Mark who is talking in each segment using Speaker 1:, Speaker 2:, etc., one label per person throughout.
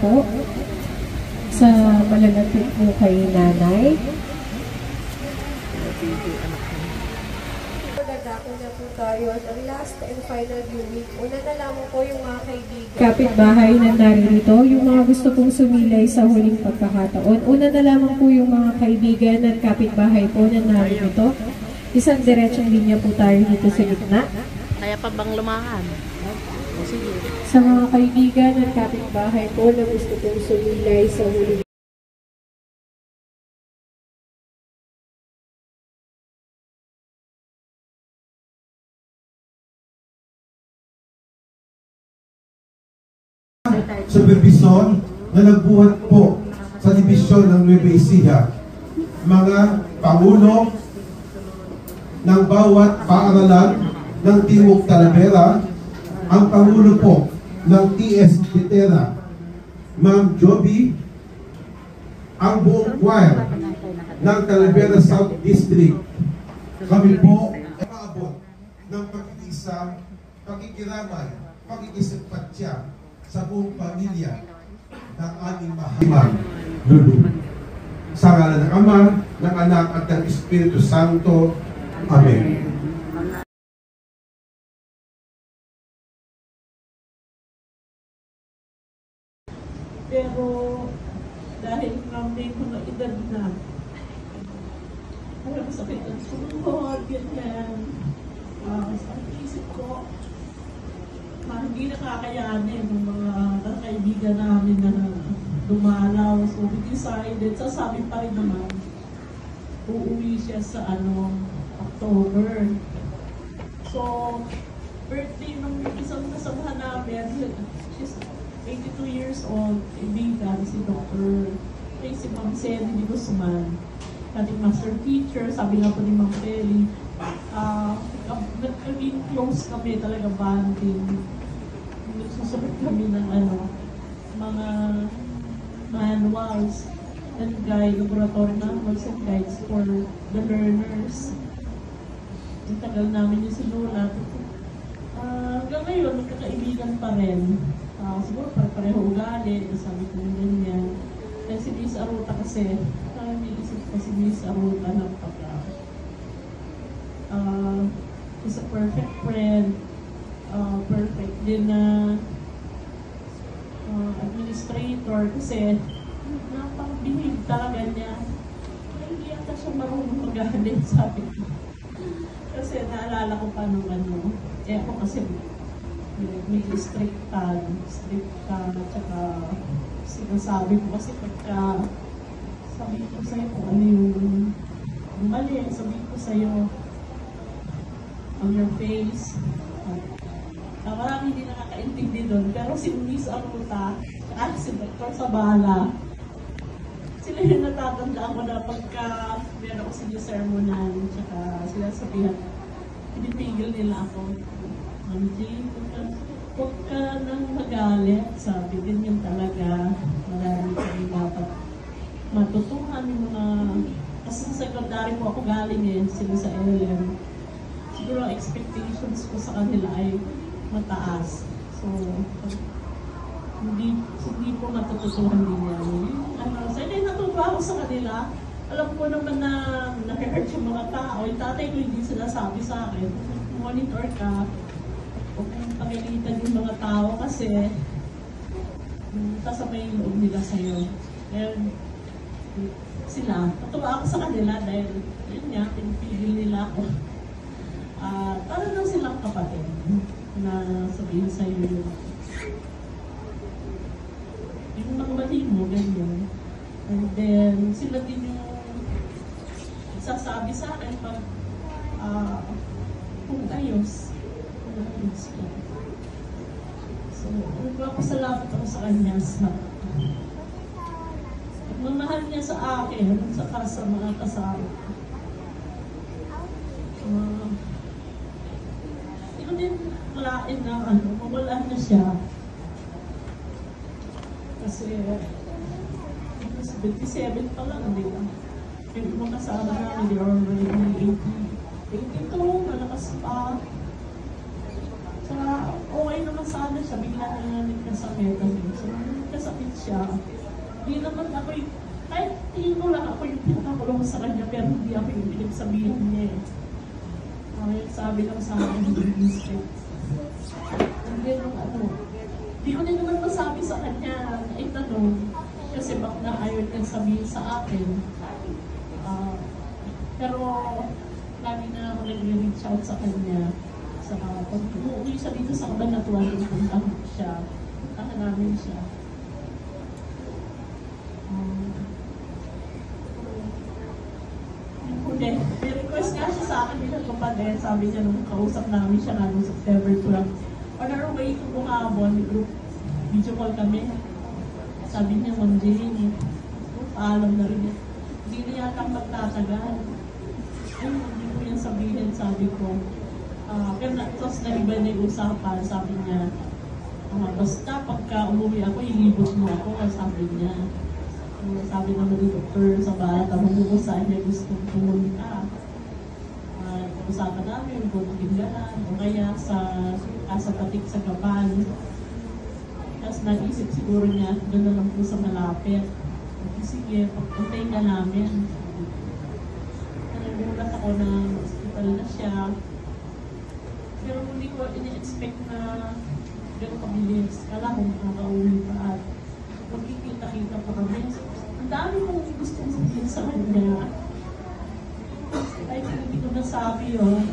Speaker 1: po sa malalapit po kay nanay.
Speaker 2: Nagdako na po tayo at ang last and final viewing. Una na lamang po yung mga kaibigan.
Speaker 1: Kapitbahay na naririto, yung mga gusto pong sumilay sa huling pagkakataon. Una na lamang po yung mga kaibigan at kapitbahay po na naririto. Isang diretsong linya po tayo dito sa gitna.
Speaker 3: Kaya pa bang lumahan? Sige.
Speaker 1: Sa mga kaibigan at kapitbahay po na gusto pong sumilay sa huling
Speaker 4: supervision na nagbuhat po sa dibisyon ng Nueva Ecija, mga pangulo ng bawat paaralan ng Timog Talavera, ang pangulo po ng TS Litera, Ma'am Joby, ang buong choir ng Talavera South District. Kami po ay maabot ng pag-iisa, pakikiramay, pakikisimpatya sa buong pamilya ng aming mahamang Lulu. Sa ngalan ng Ama, ng Anak at ng Espiritu Santo. Amen.
Speaker 5: Pero dahil may mga edad na, parang sakit ang sunod, ganyan. Sa isip ko, hindi nakakayanin ng mga kaibigan namin na dumalaw. So we decided, sasabi pa rin naman, uuwi siya sa October. So, birthday ng isang kasamahan namin, she's 82 years old, kaibigan, si Dr. Si Ma'am Selly Di Guzman, ating master teacher, sabi nga po ni Ma'am Selly, naging close kami talaga, bonding. Nagsusunod kami ng mga manuals and guide, laboratory manuals and guides for the learners. Ang tagal namin yung sinulat. Hanggang ngayon, magkakaibigan pa rin. Siguro pareho ugali, sabi ko ganyan. Kaya si Miss Aruta kasi, may isip ko si Miss Aruta ng is a perfect friend, perfect din na administrator kasi napang-behave talaga niya. Hindi ata siya marunong mag-ahalin, sabi ko. Kasi naalala ko pa nung ako kasi may strict at saka sinasabi ko kasi pagka sabi ko sa'yo kung ano yung mali, sabi ko sa'yo on your face. Marami hindi nakakaintindi doon, pero si Miss Aruta at si Dr. Sabala, sila yung natatandaan ko na pagka meron ko sinisermonan, tsaka sila sabihan, pinipigil nila ako. Angie, huwag ka nang magalit, sabi, ganyan talaga. Marami kami dapat matutuhan yung mga, kasi sa secondary po ako galing sila sa LM. Siguro ang expectations ko sa kanila ay mataas. So, hindi po matututuhan din yan. So, natutuwa ako sa kanila. Alam ko naman na na-hurt yung mga tao. Yung tatay ko hindi sinasabi sa akin. Monitor ka. Huwag kang pagalitan yung mga tao kasi kasabay yung loob nila sa'yo. And sila, natuwa ako sa kanila dahil yun nga, pinipigil nila ako. Para daw silang kapatid na sabihin sa'yo yung mga mali mo, ganyan. And then, sila din yung sasabi sa akin pag kung ayos. So, nagpapasalamat ako sa kanya sa Mamahal niya sa akin, saka sa mga kasama. Hindi ko din kalain na mawala na siya. Kasi 27 pa lang, di ba? Yung mga kasama namin, they are already 82, malakas pa. So, okay naman sana siya, bigla na nga nagkasakit. So, nagkasakit siya. Hindi naman ako yung, kahit tingin ko lang ako yung pinakakulong sa kanya, pero hindi ako yung pinagsabihin niya eh. Sabi lang sa akin, hindi straight. Hindi nung hindi ko din naman masabi sa kanya, itanong, kasi bak na ayaw niyang sabihin sa akin. Pero, lagi na ako nag-reach out sa kanya. Pag umuwi siya dito sa Kabanatuan, puntahan siya. Puntahan namin siya. May request nga siya sa akin din at kapatid. Sabi niya nung kausap namin siya noong September 12. On our way to Bungabon, group video call kami. Sabi niya, Ma'am Jane, paalam na rin niya. Hindi niya yata magtatagal. Hindi ko yan sabihin, sabi ko. Pero tapos naiba na yung usapan, sabi niya, basta pagka umuwi ako, ilibot mo ako, sabi niya. Sabi naman ni Dr. sa bata, kung saan niya gusto pumunta. Usapan namin, kung Tinggalan, o kaya sa Patik sa Gapan. Tapos naisip siguro niya, doon na lang po sa malapit. Sige, pagpuntay na namin. Nagulat ako na hospital na siya. Pero hindi ko ini-expect na gano'n kabilis. Kala ko makakauwi pa at magkikita-kita pa kami. Ang dami kong gustong sabihin sa kanya. Kahit hindi ko nasabi yun.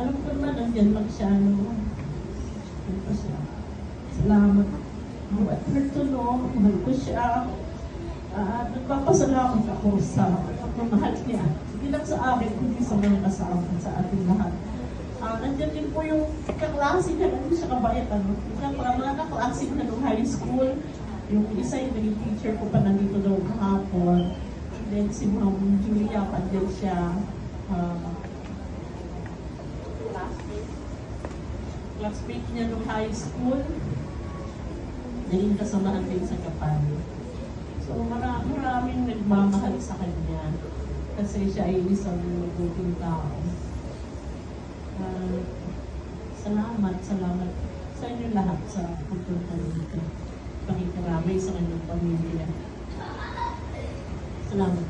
Speaker 5: Alam ko naman, nandiyan lang siya. Ito siya. Salamat. Buat nagtulong, mahal ko siya. Nagpapasalamat ako sa pagmamahal niya. Hindi lang sa akin, kundi sa mga kasama sa ating lahat. Nandiyan din po yung kaklase niya, hindi siya kabait. Mga kaklase niya nung high school. Yung isa yung naging teacher ko pa nandito daw kahapon. And then si Ma'am Julia, pandyan siya. Classmate niya nung high school. Naging kasamahan din sa Gapan. So maraming nagmamahal sa kanya. Kasi siya ay isang mabuting tao. Salamat sa inyo lahat sa pagpunta dito. Pakikiramay sa kanyang pamilya. Salamat.